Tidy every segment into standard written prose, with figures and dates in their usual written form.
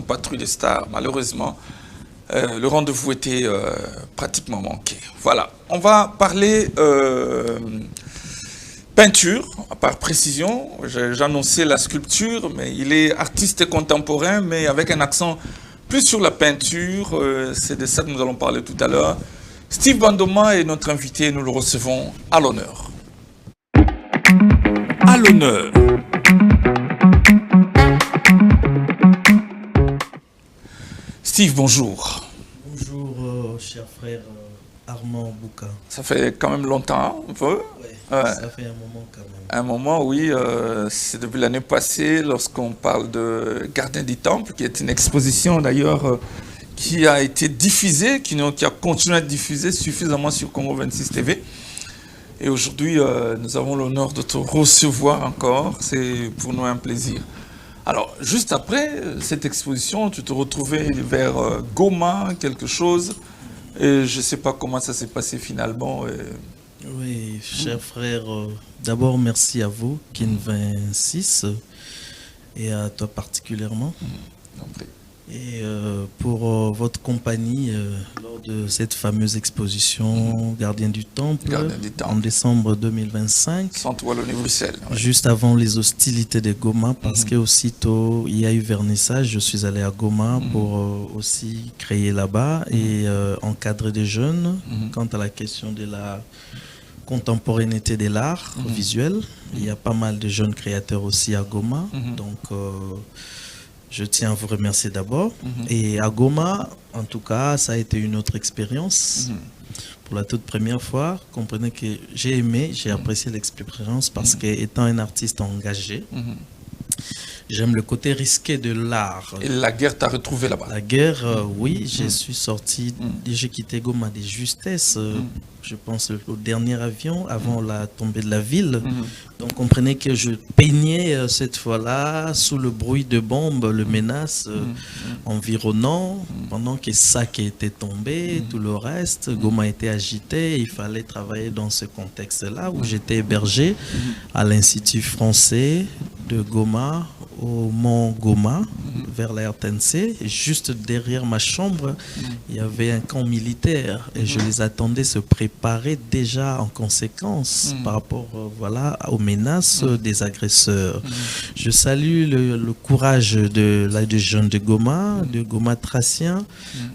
Patrouille des Stars, malheureusement, le rendez-vous était pratiquement manqué. Voilà, on va parler peinture, par précision. J'annonçais la sculpture, mais il est artiste contemporain, mais avec un accent plus sur la peinture. C'est de ça que nous allons parler tout à l'heure. Steve Bandoma est notre invité, nous le recevons à l'honneur. À l'honneur. Steve, bonjour. Bonjour, cher frère Armand Bouka. Ça fait quand même longtemps, un peu. Ouais, ça fait un moment quand même. Un moment, oui. C'est depuis l'année passée, lorsqu'on parle de Gardien du Temple, qui est une exposition d'ailleurs qui a été diffusée, qui a continué à être diffusée suffisamment sur Congo 26 TV. Et aujourd'hui, nous avons l'honneur de te recevoir encore. C'est pour nous un plaisir. Alors, juste après cette exposition, tu te retrouvais vers Goma, quelque chose. Et je ne sais pas comment ça s'est passé finalement. Oui, cher frère, d'abord merci à vous, Kin 26, et à toi particulièrement. Et pour votre compagnie lors de cette fameuse exposition Gardien du Temple, en décembre 2025, Centre Wallonie-Bruxelles, ouais. Juste avant les hostilités de Goma, parce qu'aussitôt il y a eu vernissage, je suis allé à Goma pour aussi créer là-bas et encadrer des jeunes quant à la question de la contemporanéité de l'art visuel. Il y a pas mal de jeunes créateurs aussi à Goma, donc je tiens à vous remercier d'abord. Et à Goma, en tout cas, ça a été une autre expérience. Pour la toute première fois, comprenez que j'ai aimé, j'ai apprécié l'expérience parce qu'étant un artiste engagé, j'aime le côté risqué de l'art. Et la guerre t'a retrouvé là-bas? La guerre, oui, je suis sorti, j'ai quitté Goma de justesse, je pense au dernier avion avant la tombée de la ville. Donc comprenez que je peignais cette fois-là sous le bruit de bombes, le menace environnant, pendant que Sac était tombé, tout le reste, Goma était agité, il fallait travailler dans ce contexte-là où j'étais hébergé à l'Institut français de Goma, au mont Goma, vers la RTNC. Et juste derrière ma chambre, il y avait un camp militaire et je les attendais se préparer déjà en conséquence par rapport voilà, aux menaces des agresseurs. Je salue le courage des jeunes de Goma Tracien.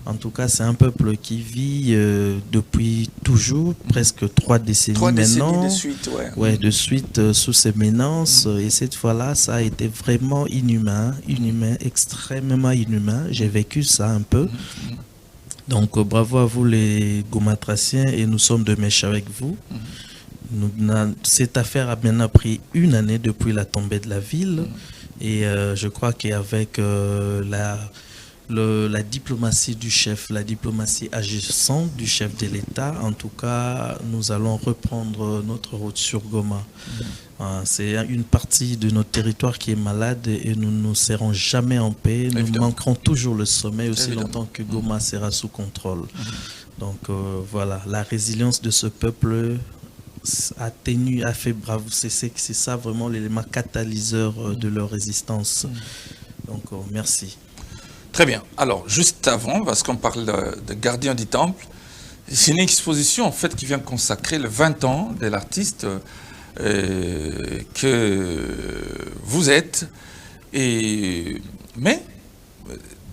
En tout cas, c'est un peuple qui vit depuis toujours, presque 3 décennies maintenant. De suite, de suite sous ces menaces. Et cette fois-là, ça a été vraiment inhumain, extrêmement inhumain. J'ai vécu ça un peu. Donc bravo à vous les Gomatraciens et nous sommes de mèche avec vous. Cette affaire a maintenant pris 1 année depuis la tombée de la ville et je crois qu'avec la diplomatie du chef, la diplomatie agissante du chef de l'État, en tout cas, nous allons reprendre notre route sur Goma. C'est une partie de notre territoire qui est malade et nous ne serons jamais en paix. Nous manquerons toujours le sommeil aussi longtemps que Goma sera sous contrôle. Donc voilà, la résilience de ce peuple a fait bravo. C'est ça vraiment l'élément catalyseur de leur résistance. Donc merci. Très bien. Alors, juste avant, parce qu'on parle de Gardien du Temple, c'est une exposition en fait qui vient consacrer le 20 ans de l'artiste que vous êtes, mais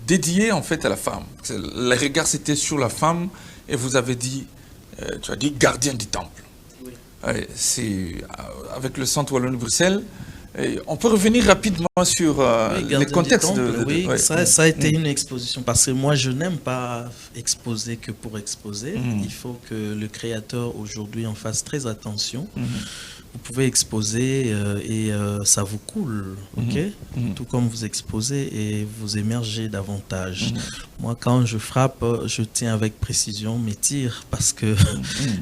dédié en fait à la femme. Le regard c'était sur la femme et vous avez dit, tu as dit Gardien du Temple. Oui. C'est avec le Centre Wallonie-Bruxelles. On peut revenir rapidement sur les contextes ça a été une exposition parce que moi je n'aime pas exposer que pour exposer. Il faut que le créateur aujourd'hui en fasse très attention. Vous pouvez exposer et ça vous coule, ok? Tout comme vous exposez et vous émergez davantage. Moi, quand je frappe, je tiens avec précision mes tirs parce que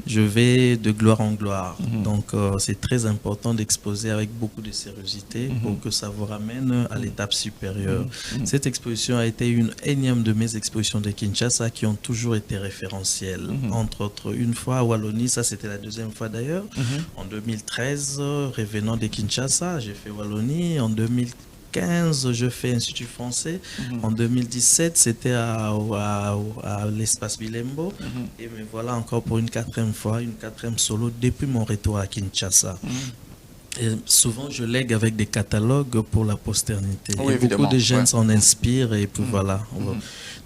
je vais de gloire en gloire. Donc, c'est très important d'exposer avec beaucoup de sérieuxité pour que ça vous ramène à l'étape supérieure. Cette exposition a été une énième de mes expositions de Kinshasa qui ont toujours été référentielles. Entre autres, une fois à Wallonie, ça c'était la 2e fois d'ailleurs, en 2013, revenant de Kinshasa, j'ai fait Wallonie. En 2014, 2015, je fais Institut français. En 2017, c'était à l'espace Bilembo. Et me voilà encore pour une quatrième fois, une quatrième solo depuis mon retour à Kinshasa. Et souvent, je lègue avec des catalogues pour la postérité. Oui, et beaucoup de jeunes s'en inspirent et puis voilà.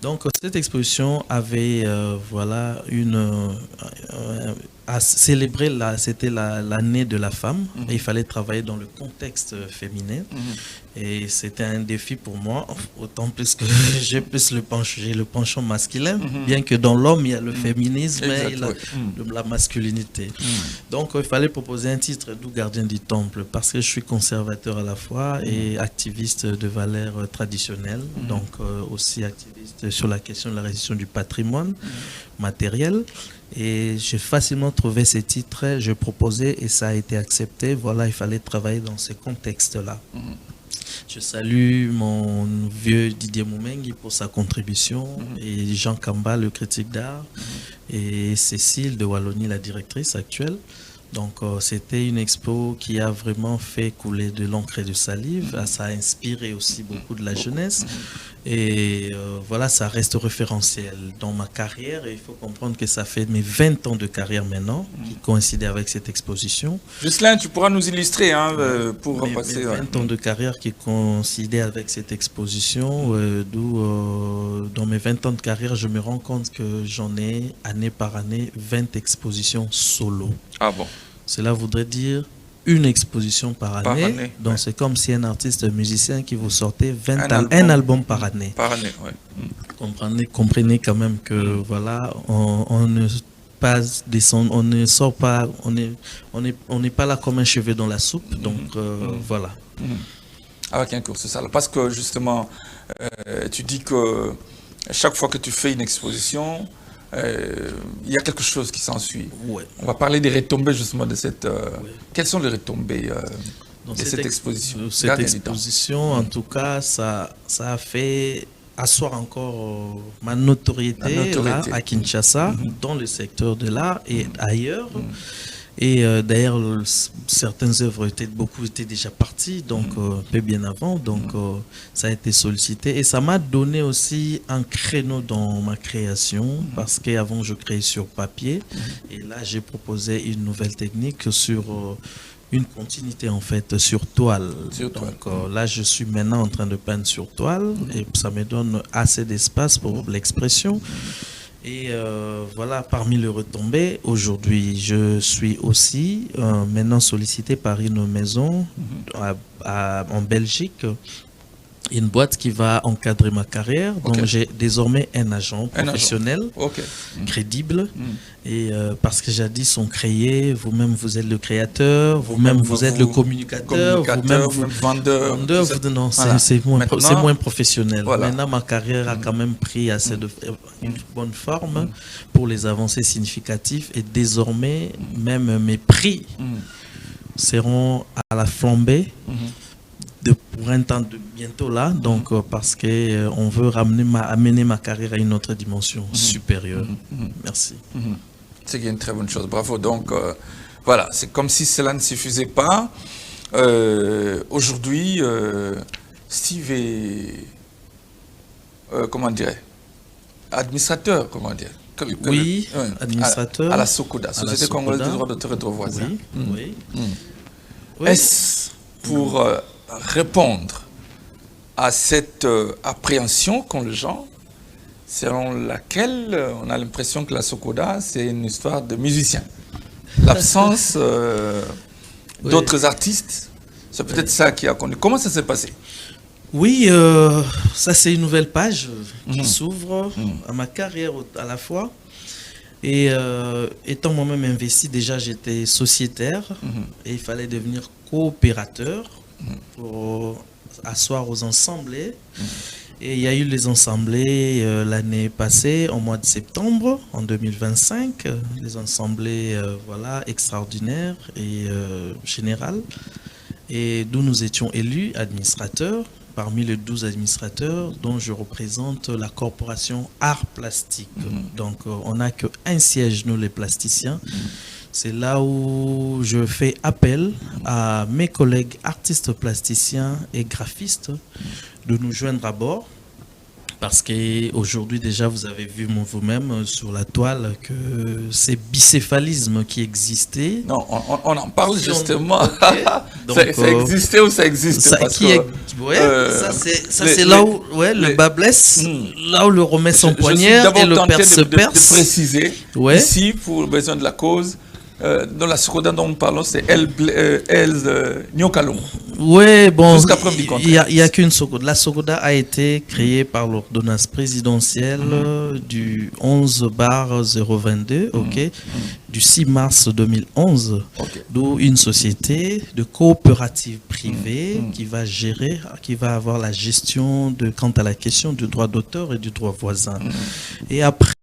Donc, cette exposition avait voilà, à célébrer, c'était l'année de la femme. Et il fallait travailler dans le contexte féminin. Et c'était un défi pour moi, autant plus que j'ai plus le penchant masculin, bien que dans l'homme, il y a le féminisme et la masculinité. Donc, il fallait proposer un titre, d'où Gardien du Temple, parce que je suis conservateur à la fois et activiste de valeurs traditionnelles, donc aussi activiste sur la question de la restitution du patrimoine matériel. Et j'ai facilement trouvé ces titres, je proposais et ça a été accepté. Voilà, il fallait travailler dans ces contextes-là. Je salue mon vieux Didier Moumengi pour sa contribution et Jean Kamba, le critique d'art, et Cécile de Wallonie, la directrice actuelle. Donc c'était une expo qui a vraiment fait couler de l'encre et de salive. Ça a inspiré aussi beaucoup de la jeunesse. Et voilà, ça reste référentiel dans ma carrière. Et il faut comprendre que ça fait mes 20 ans de carrière maintenant qui coïncidaient avec cette exposition. Jocelyn, tu pourras nous illustrer pour passer... Mes 20 ans de carrière qui coïncidaient avec cette exposition, d'où dans mes 20 ans de carrière, je me rends compte que j'en ai année par année 20 expositions solo. Ah bon? Cela voudrait dire une exposition par année. Donc c'est comme si un artiste musicien qui vous sortait un album par année. Par année, oui. Comprenez quand même que voilà, on ne passe on ne sort pas, on n'est pas là comme un cheveu dans la soupe. Donc voilà. Avec un cursus. Parce que justement, tu dis que chaque fois que tu fais une exposition, il y a quelque chose qui s'ensuit. On va parler des retombées justement de cette... Quelles sont les retombées de cette exposition? Cette exposition, en tout cas, ça a fait asseoir encore ma notoriété. Là, à Kinshasa, dans le secteur de l'art et ailleurs. Et d'ailleurs, certaines œuvres beaucoup étaient déjà parties, donc un peu bien avant, donc ça a été sollicité. Et ça m'a donné aussi un créneau dans ma création, parce qu'avant je créais sur papier, et là j'ai proposé une nouvelle technique sur une continuité en fait sur toile. Donc là je suis maintenant en train de peindre sur toile, et ça me donne assez d'espace pour l'expression. Et voilà, parmi les retombées, aujourd'hui, je suis aussi maintenant sollicité par une maison en Belgique, une boîte qui va encadrer ma carrière. Donc j'ai désormais un agent professionnel, crédible, et parce que jadis on créait, vous-même vous êtes le créateur, vous-même vous êtes le communicateur, vous-même vous vendeur. Non, c'est moins professionnel. Voilà. Maintenant ma carrière a quand même pris assez une bonne forme pour les avancées significatives, et désormais même mes prix seront à la flambée. Pour un temps de bientôt là, donc parce que on veut amener ma carrière à une autre dimension supérieure. Merci. C'est une très bonne chose, bravo. Donc voilà, c'est comme si cela ne suffisait pas. Aujourd'hui, Steve est, comment dirais, administrateur, comment dire. Administrateur. À la Sokoda, Société Congolaise des droits d'auteur et droits voisins. Oui. Est-ce pour répondre à cette appréhension qu'ont les gens, selon laquelle on a l'impression que la Sokoda, c'est une histoire de musiciens. L'absence d'autres artistes, c'est peut-être ça qui a connu. Comment ça s'est passé? Oui, ça c'est une nouvelle page qui s'ouvre à ma carrière à la fois. Et étant moi-même investi, déjà j'étais sociétaire et il fallait devenir coopérateur pour asseoir aux assemblées. Et il y a eu les assemblées l'année passée, au mois de septembre, en 2025, les assemblées voilà, extraordinaires et générales, et d'où nous étions élus administrateurs parmi les 12 administrateurs dont je représente la corporation Art Plastique. Donc, on n'a qu'un siège, nous les plasticiens. C'est là où je fais appel à mes collègues artistes plasticiens et graphistes de nous joindre à bord. Parce qu'aujourd'hui déjà, vous avez vu vous-même sur la toile que ces bicéphalismes qui existaient... Non, on en parle justement. Okay. Donc, ça existait ou ça existe ça, parce c'est là où le bas blesse, là où le remet son poignard et le père se perce. De préciser, ici, pour le besoin de la cause, dans la Sogoda dont nous parlons, c'est Nyokalo. Oui, bon, jusqu'à preuve du contraire. Il n'y a qu'une Sogoda. La Sogoda a été créée par l'ordonnance présidentielle du 11/022, du 6 mars 2011, d'où une société de coopérative privée qui va gérer, qui va avoir la gestion quant à la question du droit d'auteur et du droit voisin. Et après,